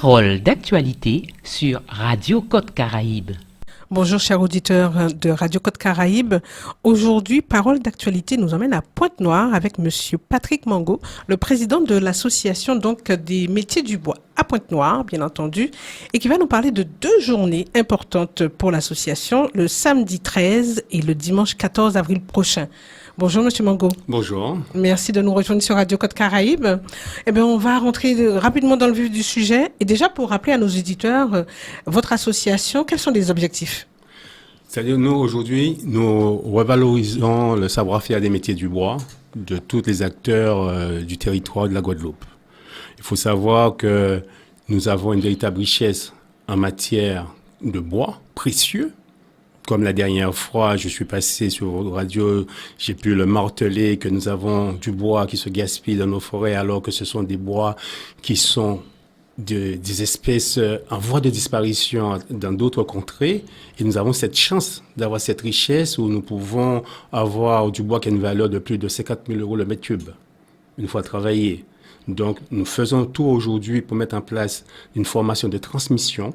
Parole d'actualité sur Radio Côte Caraïbe. Bonjour chers auditeurs de Radio Côte Caraïbe. Aujourd'hui, Parole d'actualité nous emmène à Pointe-Noire avec monsieur Patrick Mango, le président de l'association donc des métiers du bois à Pointe-Noire, bien entendu, et qui va nous parler de deux journées importantes pour l'association, le samedi 13 et le dimanche 14 avril prochain. Bonjour monsieur Mango. Bonjour. Merci de nous rejoindre sur Radio Côte Caraïbe. Eh bien, on va rentrer rapidement dans le vif du sujet. Et déjà, pour rappeler à nos auditeurs, votre association, quels sont les objectifs? C'est-à-dire, nous, aujourd'hui, nous revalorisons le savoir-faire des métiers du bois de tous les acteurs du territoire de la Guadeloupe. Il faut savoir que nous avons une véritable richesse en matière de bois précieux. Comme la dernière fois, je suis passé sur votre radio, j'ai pu le marteler que nous avons du bois qui se gaspille dans nos forêts alors que ce sont des bois qui sont des espèces en voie de disparition dans d'autres contrées. Et nous avons cette chance d'avoir cette richesse où nous pouvons avoir du bois qui a une valeur de plus de 50 000 € le mètre cube, une fois travaillé. Donc, nous faisons tout aujourd'hui pour mettre en place une formation de transmission,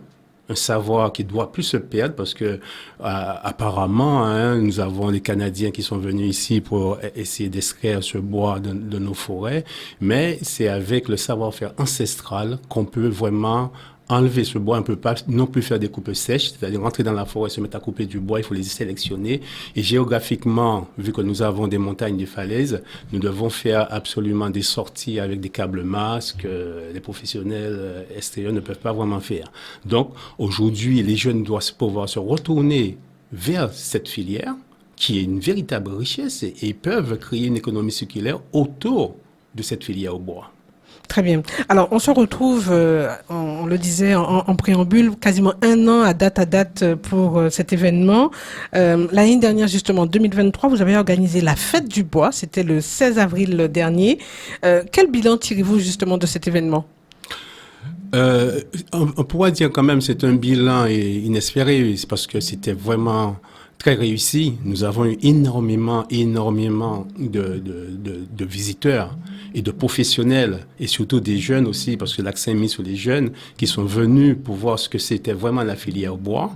un savoir qui doit plus se perdre parce que apparemment, nous avons des Canadiens qui sont venus ici pour essayer d'extraire ce bois de nos forêts, mais c'est avec le savoir-faire ancestral qu'on peut vraiment enlever ce bois. On ne peut pas non plus faire des coupes sèches, c'est-à-dire rentrer dans la forêt, se mettre à couper du bois, il faut les sélectionner. Et géographiquement, vu que nous avons des montagnes, des falaises, nous devons faire absolument des sorties avec des câbles masques, les professionnels extérieurs ne peuvent pas vraiment faire. Donc, aujourd'hui, les jeunes doivent pouvoir se retourner vers cette filière, qui est une véritable richesse, et peuvent créer une économie circulaire autour de cette filière au bois. Très bien. Alors, on se retrouve, on le disait en préambule, quasiment un an à date pour cet événement. L'année dernière, justement, en 2023, vous avez organisé la fête du bois. C'était le 16 avril dernier. Quel bilan tirez-vous justement de cet événement? On pourrait dire quand même que c'est un bilan inespéré, c'est parce que c'était vraiment très réussi. Nous avons eu énormément de visiteurs et de professionnels et surtout des jeunes aussi, parce que l'accent est mis sur les jeunes qui sont venus pour voir ce que c'était vraiment la filière bois.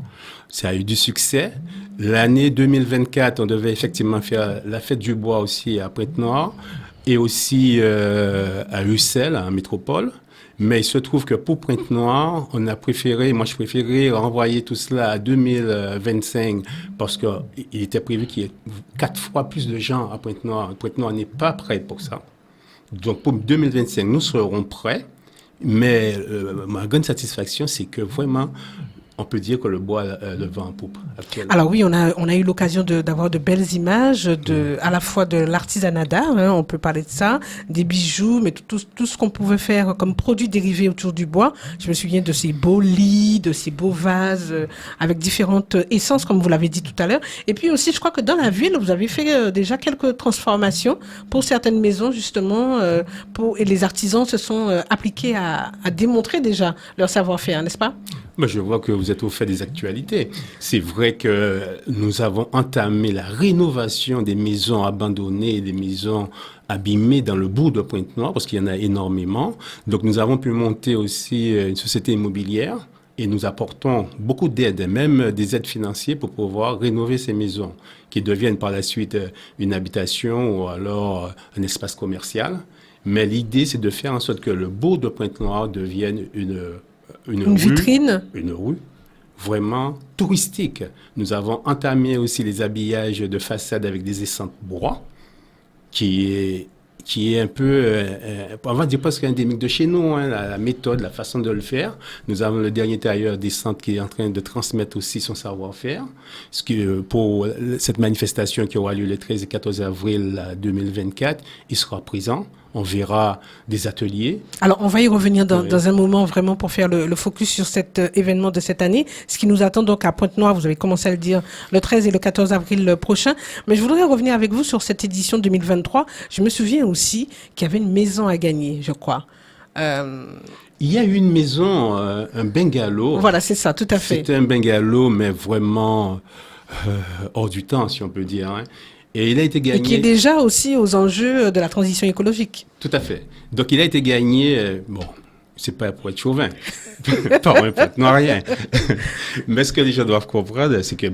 Ça a eu du succès. L'année 2024, on devait effectivement faire la fête du bois aussi à Pointe-Noire et aussi à Ussel, en métropole. Mais il se trouve que pour Pointe-Noire, moi je préférais renvoyer tout cela à 2025 parce qu'il était prévu qu'il y ait 4 fois plus de gens à Pointe-Noire. Pointe-Noire n'est pas prêt pour ça. Donc pour 2025, nous serons prêts. Mais ma grande satisfaction, c'est que vraiment, on peut dire que le bois le vent en poupe actuellement. Alors oui, on a eu l'occasion d'avoir de belles images, à la fois de l'artisanat d'art, on peut parler de ça, des bijoux, mais tout ce qu'on pouvait faire comme produits dérivés autour du bois. Je me souviens de ces beaux lits, de ces beaux vases, avec différentes essences, comme vous l'avez dit tout à l'heure. Et puis aussi, je crois que dans la ville, vous avez fait déjà quelques transformations pour certaines maisons, justement, et les artisans se sont appliqués à démontrer déjà leur savoir-faire, n'est-ce pas? Je vois que vous êtes au fait des actualités. C'est vrai que nous avons entamé la rénovation des maisons abandonnées, des maisons abîmées dans le bourg de Pointe-Noire, parce qu'il y en a énormément. Donc nous avons pu monter aussi une société immobilière et nous apportons beaucoup d'aides, même des aides financières pour pouvoir rénover ces maisons, qui deviennent par la suite une habitation ou alors un espace commercial. Mais l'idée, c'est de faire en sorte que le bourg de Pointe-Noire devienne une vitrine, une rue vraiment touristique. Nous avons entamé aussi les habillages de façade avec des essences bois, qui est un peu, on va dire presque endémique de chez nous, la méthode, la façon de le faire. Nous avons le dernier tailleur des centres qui est en train de transmettre aussi son savoir-faire. Pour cette manifestation qui aura lieu le 13 et 14 avril 2024, il sera présent. On verra des ateliers. Alors, on va y revenir dans un moment vraiment pour faire le focus sur cet événement de cette année. Ce qui nous attend donc à Pointe-Noire, vous avez commencé à le dire, le 13 et le 14 avril prochain. Mais je voudrais revenir avec vous sur cette édition 2023. Je me souviens aussi qu'il y avait une maison à gagner, je crois. Il y a eu une maison, un bungalow. Voilà, c'est ça, tout à fait. C'était un bungalow, mais vraiment hors du temps, si on peut dire. Et il a été gagné. Et qui est déjà aussi aux enjeux de la transition écologique. Tout à fait. Donc il a été gagné, C'est pas pour être chauvin, pas un Pointenoy, rien. Mais ce que les gens doivent comprendre, c'est que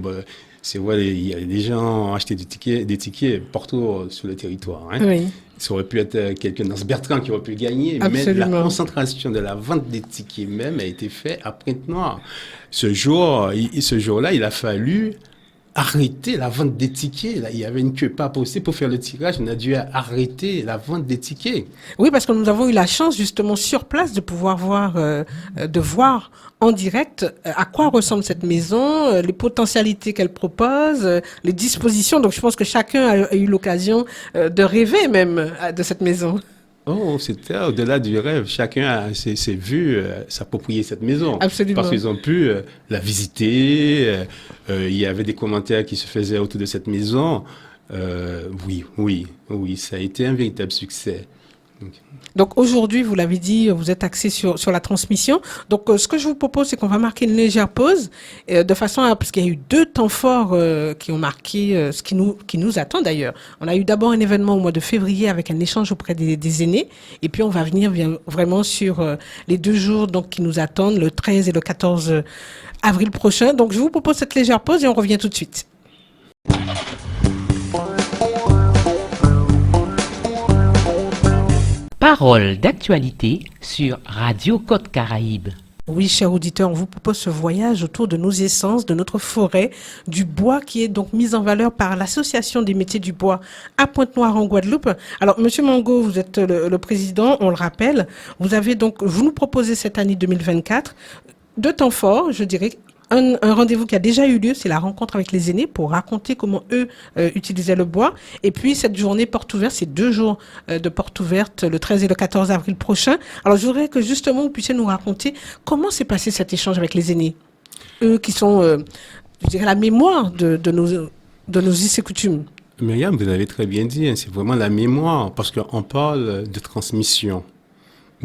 c'est vrai, il y a des gens ont acheté des tickets partout sur le territoire. Hein. Oui. Ça aurait pu être quelqu'un dans ce Bertrand qui aurait pu gagner, Absolument. mais la concentration de la vente des tickets même a été faite à Pointe-Noire. Ce jour-là, il a fallu arrêter la vente des tickets. Là, il y avait une queue pas possible pour faire le tirage. On a dû arrêter la vente des tickets. Oui, parce que nous avons eu la chance justement sur place de pouvoir voir en direct à quoi ressemble cette maison, les potentialités qu'elle propose, les dispositions. Donc je pense que chacun a eu l'occasion de rêver même de cette maison. Oh, c'était au-delà du rêve. Chacun s'est vu s'approprier cette maison. Absolument. Parce qu'ils ont pu la visiter. Il y avait des commentaires qui se faisaient autour de cette maison. Oui, ça a été un véritable succès. Donc aujourd'hui, vous l'avez dit, vous êtes axé sur la transmission. Donc ce que je vous propose, c'est qu'on va marquer une légère pause de façon à, parce qu'il y a eu 2 temps forts qui ont marqué ce qui nous attend d'ailleurs. On a eu d'abord un événement au mois de février avec un échange auprès des aînés, et puis on va venir vraiment sur les 2 jours donc qui nous attendent, le 13 et le 14 avril prochain. Donc je vous propose cette légère pause et on revient tout de suite. Parole d'actualité sur Radio Côte Caraïbe. Oui, chers auditeurs, on vous propose ce voyage autour de nos essences, de notre forêt, du bois qui est donc mis en valeur par l'Association des métiers du bois à Pointe-Noire en Guadeloupe. Alors, Monsieur Mango, vous êtes le président, on le rappelle. Vous nous proposez cette année 2024 2 temps forts, je dirais. Un rendez-vous qui a déjà eu lieu, c'est la rencontre avec les aînés pour raconter comment eux utilisaient le bois. Et puis cette journée porte ouverte, c'est 2 jours de porte ouverte, le 13 et le 14 avril prochain. Alors je voudrais que justement vous puissiez nous raconter comment s'est passé cet échange avec les aînés. Eux qui sont, je dirais, la mémoire de nos us et coutumes. Myriam, vous l'avez très bien dit, hein, c'est vraiment la mémoire, parce qu'on parle de transmission.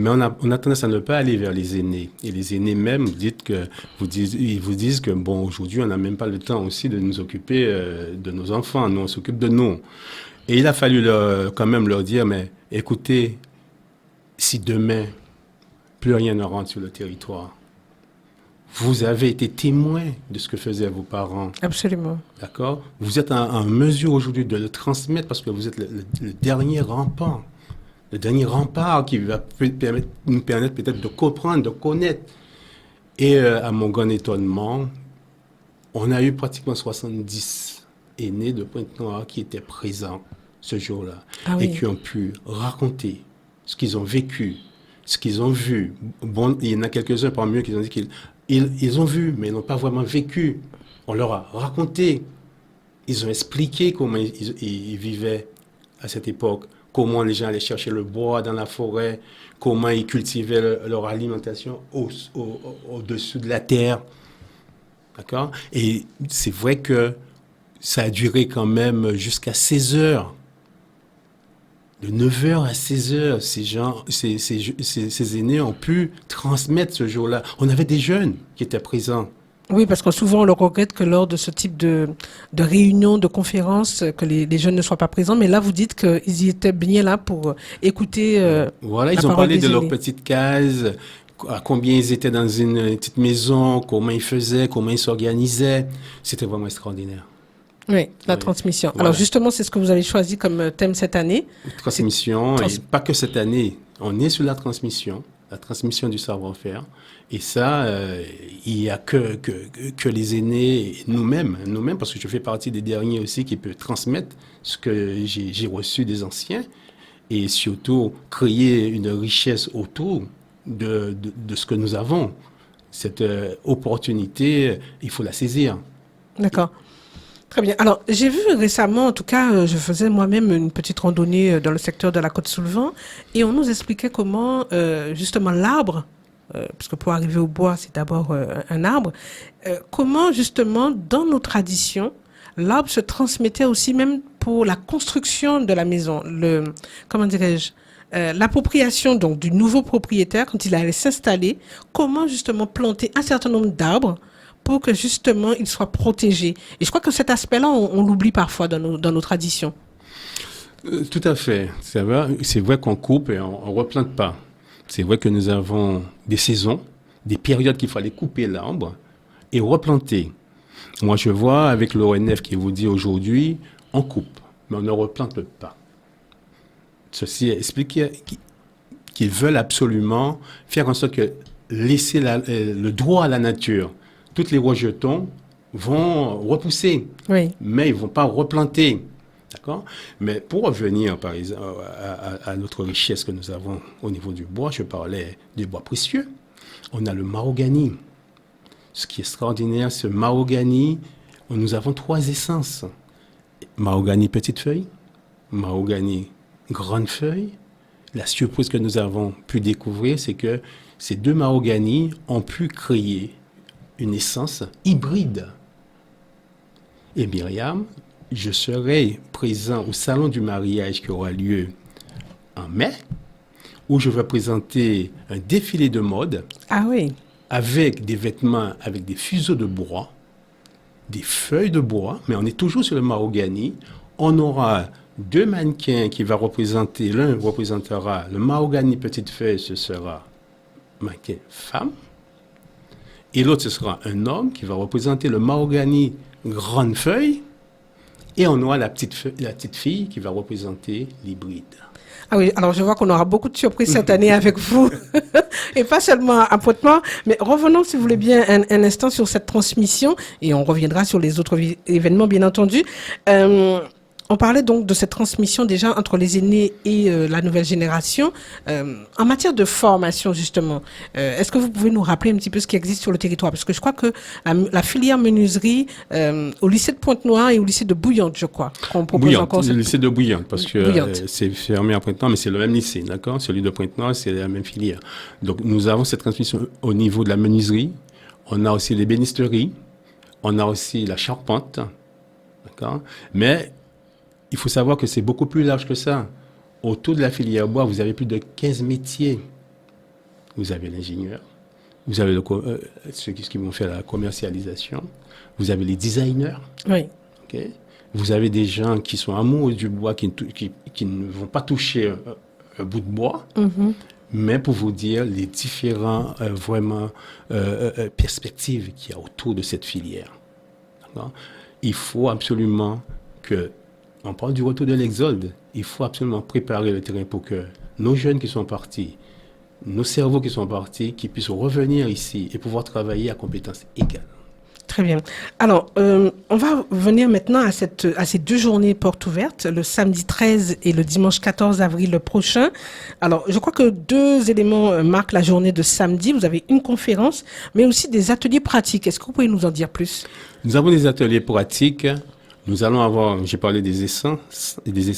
Mais on a tendance à ne pas aller vers les aînés. Et les aînés même ils vous disent que, bon, aujourd'hui, on n'a même pas le temps aussi de nous occuper de nos enfants. Nous, on s'occupe de nous. Et il a fallu quand même leur dire, mais écoutez, si demain, plus rien ne rentre sur le territoire, vous avez été témoin de ce que faisaient vos parents. Absolument. D'accord? Vous êtes en mesure aujourd'hui de le transmettre parce que vous êtes le dernier rempart. Le dernier rempart qui va nous permettre peut-être de comprendre, de connaître. Et à mon grand étonnement, on a eu pratiquement 70 aînés de Pointe-Noire qui étaient présents ce jour-là et qui ont pu raconter ce qu'ils ont vécu, ce qu'ils ont vu. Bon, il y en a quelques-uns parmi eux qui ont dit qu'ils ont vu, mais ils n'ont pas vraiment vécu. On leur a raconté. Ils ont expliqué comment ils vivaient à cette époque. Comment les gens allaient chercher le bois dans la forêt, comment ils cultivaient leur alimentation au-dessus de la terre. D'accord? Et c'est vrai que ça a duré quand même jusqu'à 16 heures. De 9 heures à 16 heures, ces aînés ont pu transmettre ce jour-là. On avait des jeunes qui étaient présents. Oui, parce que souvent on le regrette que lors de ce type de réunions, de conférences, que les jeunes ne soient pas présents. Mais là, vous dites qu'ils y étaient bien là pour écouter. Voilà, ils ont parlé de leur petite case, à combien ils étaient dans une petite maison, comment ils faisaient, comment ils s'organisaient. C'était vraiment extraordinaire. Oui, la transmission. Voilà. Alors justement, c'est ce que vous avez choisi comme thème cette année. Transmission, et pas que cette année. On est sur la transmission du savoir-faire. Et ça, il n'y a que les aînés, nous-mêmes, parce que je fais partie des derniers aussi qui peuvent transmettre ce que j'ai reçu des anciens et surtout créer une richesse autour de ce que nous avons. Cette opportunité, il faut la saisir. D'accord. Très bien. Alors, j'ai vu récemment, en tout cas, je faisais moi-même une petite randonnée dans le secteur de la Côte-Soulevant et on nous expliquait comment, justement, l'arbre, parce que pour arriver au bois, c'est d'abord un arbre, comment, justement, dans nos traditions, l'arbre se transmettait aussi même pour la construction de la maison, comment dirais-je, l'appropriation donc du nouveau propriétaire quand il allait s'installer, comment justement planter un certain nombre d'arbres pour que justement il soit protégé. Et je crois que cet aspect-là, on l'oublie parfois dans nos traditions. Tout à fait. C'est vrai qu'on coupe et on replante pas. C'est vrai que nous avons des saisons, des périodes qu'il fallait couper l'arbre et replanter. Moi, je vois avec l'ONF qui vous dit aujourd'hui, on coupe, mais on ne replante pas. Ceci explique qu'ils veulent absolument faire en sorte que laisser le droit à la nature. Toutes les rejetons vont repousser, Oui. mais ils ne vont pas replanter. D'accord? Mais pour revenir, par exemple, à notre richesse que nous avons au niveau du bois, je parlais des bois précieux. On a le mahogany. Ce qui est extraordinaire, ce mahogany, nous avons 3 essences. Mahogany petite feuille, mahogany grande feuille. La surprise que nous avons pu découvrir, c'est que ces 2 mahoganys ont pu créer une essence hybride. Et Myriam, je serai présent au salon du mariage qui aura lieu en mai, où je vais présenter un défilé de mode. Ah oui. Avec des vêtements, avec des fuseaux de bois, des feuilles de bois, mais on est toujours sur le mahogany. On aura 2 mannequins qui vont représenter, l'un représentera le mahogany petite feuille, ce sera mannequin femme, et l'autre ce sera un homme qui va représenter le mahogany grande feuille, et on aura la petite fille qui va représenter l'hybride. Ah oui, alors je vois qu'on aura beaucoup de surprises cette année avec vous, et pas seulement à Pointe-Noire, mais revenons, si vous voulez bien, un instant sur cette transmission, et on reviendra sur les autres événements, bien entendu. On parlait donc de cette transmission déjà entre les aînés et la nouvelle génération. En matière de formation, justement, est-ce que vous pouvez nous rappeler un petit peu ce qui existe sur le territoire? Parce que je crois que la filière menuiserie au lycée de Pointe-Noire et au lycée de Bouillante, je crois, qu'on propose Bouillante, encore. le lycée de Bouillante, parce que Bouillante. c'est fermé à Pointe-Noire, mais c'est le même lycée, d'accord? Celui de Pointe-Noire, c'est la même filière. Donc, nous avons cette transmission au niveau de la menuiserie. On a aussi l'ébénisterie. On a aussi la charpente, d'accord? Mais il faut savoir que c'est beaucoup plus large que ça. Autour de la filière bois, vous avez plus de 15 métiers. Vous avez l'ingénieur, vous avez ceux qui vont faire la commercialisation, vous avez les designers, Oui. okay? Vous avez des gens qui sont amoureux du bois, qui ne vont pas toucher un bout de bois, mais pour vous dire les différents perspectives qu'il y a autour de cette filière. D'accord? Il faut absolument que on parle du retour de l'exode. Il faut absolument préparer le terrain pour que nos jeunes qui sont partis, nos cerveaux qui sont partis, qui puissent revenir ici et pouvoir travailler à compétences égales. Très bien. Alors, on va venir maintenant à ces 2 journées portes ouvertes, le samedi 13 et le dimanche 14 avril prochain. Alors, je crois que 2 éléments marquent la journée de samedi. Vous avez une conférence, mais aussi des ateliers pratiques. Est-ce que vous pouvez nous en dire plus? Nous avons des ateliers pratiques. Nous allons avoir, j'ai parlé des essences. Les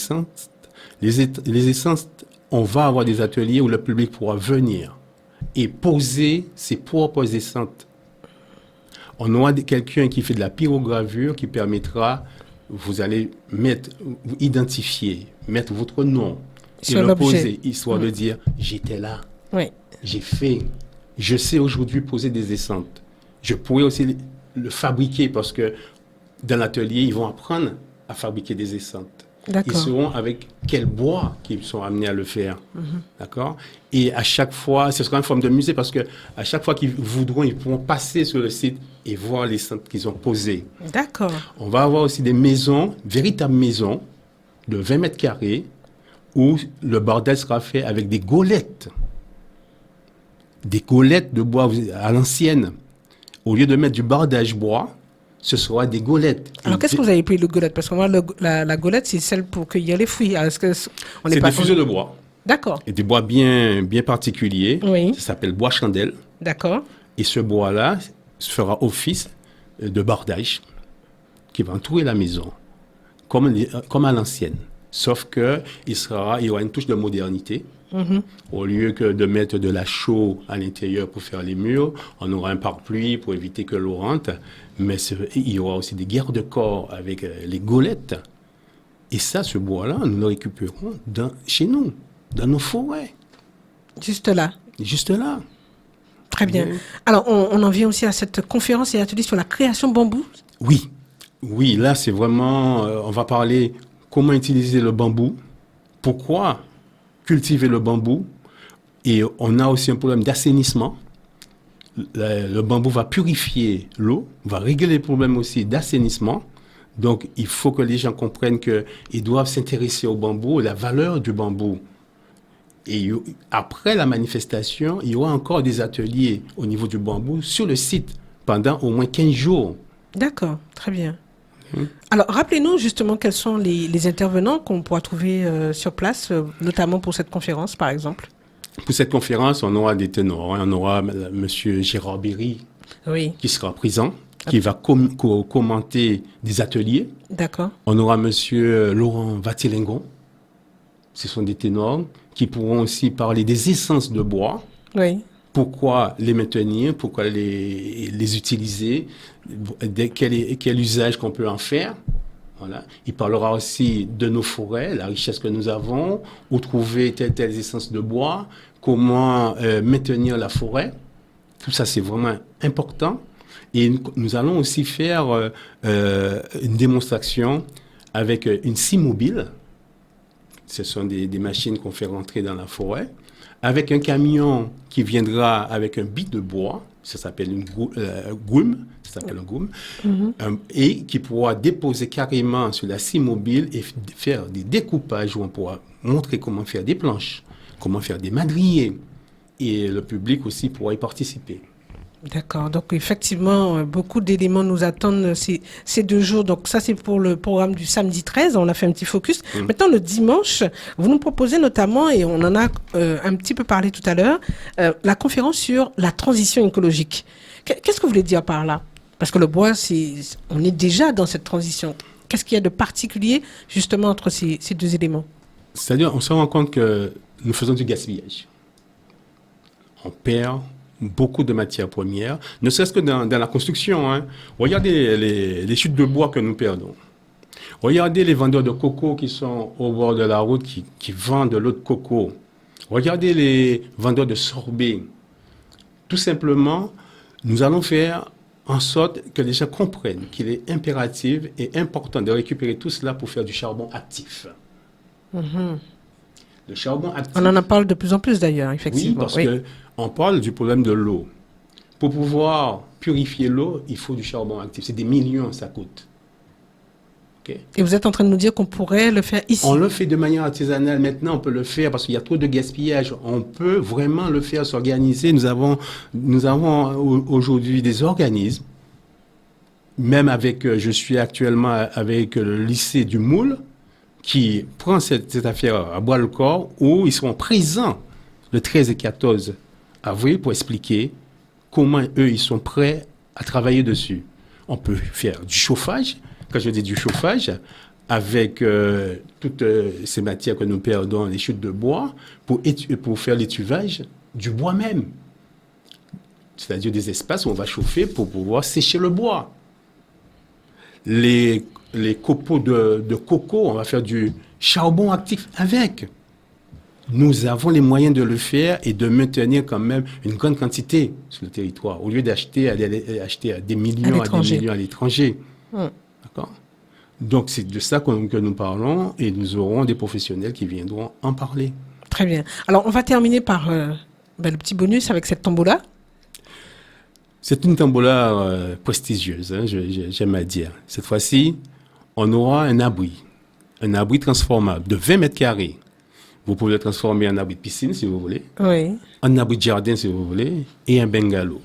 essences, on va avoir des ateliers où le public pourra venir et poser ses propres essences. On aura quelqu'un qui fait de la pyrogravure qui permettra, vous allez identifier, mettre votre nom et Sur le l'objet. poser, histoire de dire, j'étais là, Oui. j'ai fait, je sais aujourd'hui poser des essences. Je pourrais aussi le fabriquer parce que dans l'atelier, ils vont apprendre à fabriquer des essences. D'accord. Ils sauront avec quel bois qu'ils sont amenés à le faire. D'accord? Et à chaque fois, ce sera une forme de musée parce que à chaque fois qu'ils voudront, ils pourront passer sur le site et voir les essences qu'ils ont posées. D'accord. On va avoir aussi des maisons, véritables maisons de 20 mètres carrés où le bordel sera fait avec des golettes. Des golettes de bois à l'ancienne. Au lieu de mettre du bordage bois, ce sera des golettes. Alors, qu'est-ce que vous avez pris le golette? Parce que moi, la golette, c'est celle pour cueillir les fruits. Alors, C'est des fuseaux de bois. D'accord. Et des bois bien particuliers. Oui. Ça s'appelle bois chandelle. D'accord. Et ce bois-là fera office de bordage qui va entourer la maison, comme à l'ancienne. Sauf qu'il y aura une touche de modernité. Au lieu que de mettre de la chaux à l'intérieur pour faire les murs, on aura un pare-pluie pour éviter que l'eau rentre. Mais il y aura aussi des garde-corps avec les golettes. Et ça, ce bois-là, nous le récupérons chez nous, dans nos forêts. Juste là. Juste là. Très bien. Oui. Alors, on en vient aussi à cette conférence et atelier sur la création bambou. Oui, là, c'est vraiment... on va parler comment utiliser le bambou, pourquoi cultiver le bambou, Et on a aussi un problème d'assainissement. Le bambou va purifier l'eau, va régler les problèmes aussi d'assainissement. Donc, il faut que les gens comprennent qu'ils doivent s'intéresser au bambou, la valeur du bambou. Et après la manifestation, il y aura encore des ateliers au niveau du bambou sur le site pendant au moins 15 jours. D'accord, très bien. Alors, rappelez-nous justement quels sont les intervenants qu'on pourra trouver sur place, notamment pour cette conférence, par exemple. Pour cette conférence, on aura des ténors. On aura M. Gérard Berry qui sera présent, qui va commenter des ateliers. D'accord. On aura M. Laurent Vatilingon. Ce sont des ténors qui pourront aussi parler des essences de bois. Oui. Pourquoi les maintenir, pourquoi les utiliser, quel usage qu'on peut en faire. Voilà. Il parlera aussi de nos forêts, la richesse que nous avons, où trouver telle essence de bois, comment maintenir la forêt. Tout ça, c'est vraiment important. Et nous allons aussi faire une démonstration avec une scie mobile. Ce sont des machines qu'on fait rentrer dans la forêt, avec un camion qui viendra avec un bit de bois, ça s'appelle une goum, et qui pourra déposer carrément sur la scie mobile et faire des découpages où on pourra montrer comment faire des planches, comment faire des madriers, et le public aussi pourra y participer. D'accord. Donc, effectivement, beaucoup d'éléments nous attendent ces 2 jours. Donc, ça, c'est pour le programme du samedi 13. On a fait un petit focus. Maintenant, le dimanche, vous nous proposez notamment, et on en a un petit peu parlé tout à l'heure, la conférence sur la transition écologique. Qu'est-ce que vous voulez dire par là? Parce que le bois, on est déjà dans cette transition. Qu'est-ce qu'il y a de particulier, justement, entre ces 2 éléments? C'est-à-dire, on se rend compte que nous faisons du gaspillage. On perd beaucoup de matières premières, ne serait-ce que dans la construction. Hein. Regardez les chutes de bois que nous perdons. Regardez les vendeurs de coco qui sont au bord de la route, qui vendent de l'eau de coco. Regardez les vendeurs de sorbet. Tout simplement, nous allons faire en sorte que les gens comprennent qu'il est impératif et important de récupérer tout cela pour faire du charbon actif. Le charbon actif... On en parle de plus en plus d'ailleurs, effectivement. Oui, parce qu'on parle du problème de l'eau. Pour pouvoir purifier l'eau, il faut du charbon actif. C'est des millions, ça coûte. Okay. Et vous êtes en train de nous dire qu'on pourrait le faire ici? On le fait de manière artisanale. Maintenant, on peut le faire parce qu'il y a trop de gaspillage. On peut vraiment le faire, s'organiser. Nous avons aujourd'hui des organismes. Même avec, je suis actuellement avec le lycée du Moule, qui prend cette affaire à bras-le-corps, où ils seront présents le 13 et 14 avril pour expliquer comment eux, ils sont prêts à travailler dessus. On peut faire du chauffage. Quand je dis du chauffage, avec toutes ces matières que nous perdons, les chutes de bois, pour faire l'étuvage du bois même. C'est-à-dire des espaces où on va chauffer pour pouvoir sécher le bois. Les copeaux de coco, on va faire du charbon actif avec. Nous avons les moyens de le faire et de maintenir quand même une grande quantité sur le territoire, au lieu d'acheter à des millions à l'étranger. D'accord. Donc, c'est de ça que nous parlons et nous aurons des professionnels qui viendront en parler. Très bien. Alors, on va terminer par le petit bonus avec cette tombola. C'est une tombola prestigieuse, hein, j'aime à dire. Cette fois-ci, on aura un abri transformable de 20 mètres carrés. Vous pouvez le transformer en abri de piscine, si vous voulez, en abri de jardin, si vous voulez, et un bungalow.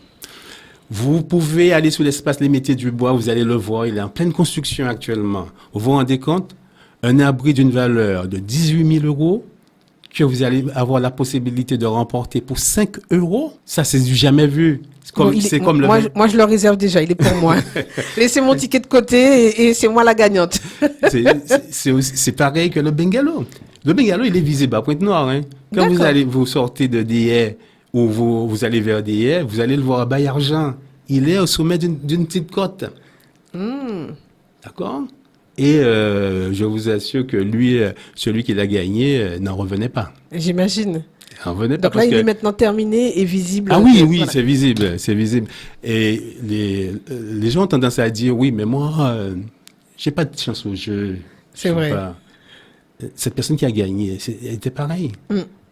Vous pouvez aller sur l'espace Les Métiers du Bois, vous allez le voir, il est en pleine construction actuellement. Vous vous rendez compte? Un abri d'une valeur de 18 000 € que vous allez avoir la possibilité de remporter pour 5 €. Ça, c'est du jamais vu. Moi, je le réserve déjà, il est pour moi. Laissez mon ticket de côté et c'est moi la gagnante. C'est pareil que le bungalow. Le bungalow, il est visible à Pointe-Noire. Hein. Quand vous sortez de Des ou vous allez vers Des, vous allez le voir à Baillargeon. Il est au sommet d'une petite côte. D'accord? Et je vous assure que lui, celui qui l'a gagné, n'en revenait pas. J'imagine. Donc là, il est maintenant terminé et visible. Ah oui, voilà. C'est visible. Et les gens ont tendance à dire, oui, mais moi, j'ai pas de chance au jeu. C'est vrai. Cette personne qui a gagné, elle était pareille.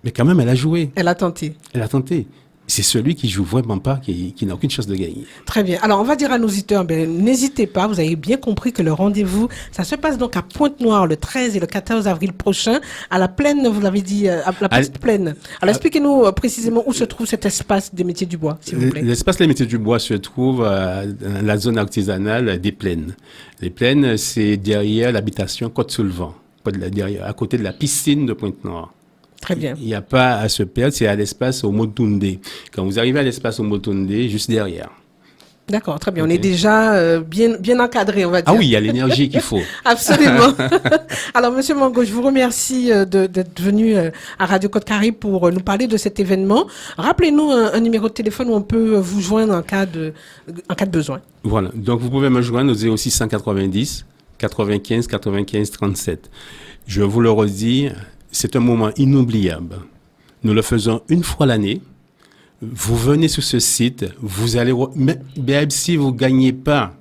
Mais quand même, elle a joué. Elle a tenté. Elle a tenté. C'est celui qui joue vraiment pas, qui n'a aucune chance de gagner. Très bien. Alors, on va dire à nos auditeurs, n'hésitez pas, vous avez bien compris que le rendez-vous, ça se passe donc à Pointe-Noire le 13 et le 14 avril prochain, à la plaine, vous l'avez dit, à la petite plaine. Alors, expliquez-nous précisément où se trouve cet espace des métiers du bois, s'il vous plaît. L'espace des métiers du bois se trouve dans la zone artisanale des plaines. Les plaines, c'est derrière l'habitation Côte-sous-le-Vent, à côté de la piscine de Pointe-Noire. Très bien. Il n'y a pas à se perdre, c'est à l'espace Omotunde. Quand vous arrivez à l'espace Omotunde, juste derrière. D'accord, très bien. Okay. On est déjà bien encadré, on va dire. Ah oui, il y a l'énergie qu'il faut. Absolument. Alors, Monsieur Mango, je vous remercie d'être venu à Radio Côte-Caraïbe pour nous parler de cet événement. Rappelez-nous un numéro de téléphone où on peut vous joindre en cas de besoin. Voilà. Donc, vous pouvez me joindre au 0690 95 95 37. Je vous le redis, c'est un moment inoubliable. Nous le faisons une fois l'année. Vous venez sur ce site, vous allez... Même si vous ne gagnez pas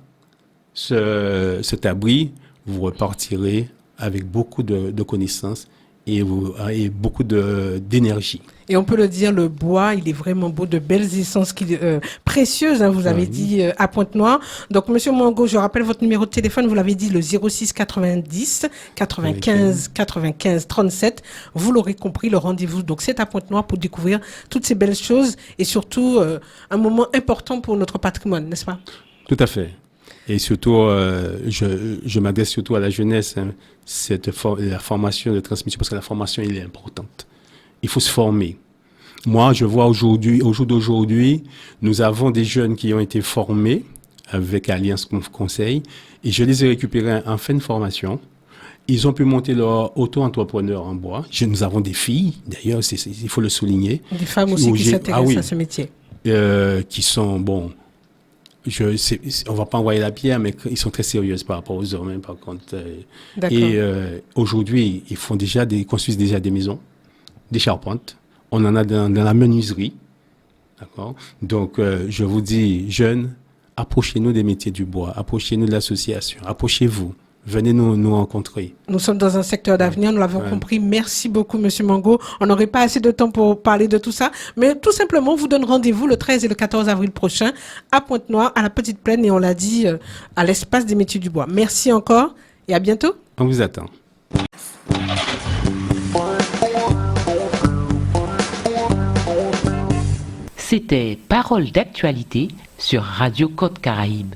cet abri, vous repartirez avec beaucoup de connaissances et beaucoup d'énergie. Et on peut le dire, le bois, il est vraiment beau, de belles essences précieuses, hein, vous avez dit, à Pointe-Noire. Donc, Monsieur Mango, je rappelle votre numéro de téléphone, vous l'avez dit, le 06 90 95 95 37. Vous l'aurez compris, le rendez-vous, donc c'est à Pointe-Noire pour découvrir toutes ces belles choses et surtout un moment important pour notre patrimoine, n'est-ce pas? Tout à fait. Et surtout, je m'adresse surtout à la jeunesse, hein, la formation de transmission, parce que la formation, elle est importante. Il faut se former. Moi, je vois au jour d'aujourd'hui, nous avons des jeunes qui ont été formés avec Alliance Conseil, et je les ai récupérés en fin de formation. Ils ont pu monter leur auto-entrepreneur en bois. Nous avons des filles, d'ailleurs, il faut le souligner. Des femmes aussi qui s'intéressent à ce métier. Qui sont, bon... on va pas envoyer la pierre, mais ils sont très sérieux par rapport aux hommes, hein, par contre. Et aujourd'hui, ils construisent déjà des maisons, des charpentes. On en a dans la menuiserie. D'accord? Donc, je vous dis, jeunes, approchez-nous des métiers du bois, approchez-nous de l'association, approchez-vous. Venez nous rencontrer. Nous sommes dans un secteur d'avenir, nous l'avons compris. Merci beaucoup, Monsieur Mango. On n'aurait pas assez de temps pour parler de tout ça, mais tout simplement, on vous donne rendez-vous le 13 et le 14 avril prochain à Pointe-Noire, à la Petite Plaine, et on l'a dit, à l'espace des métiers du bois. Merci encore et à bientôt. On vous attend. C'était Parole d'actualité sur Radio Côte-Caraïbe.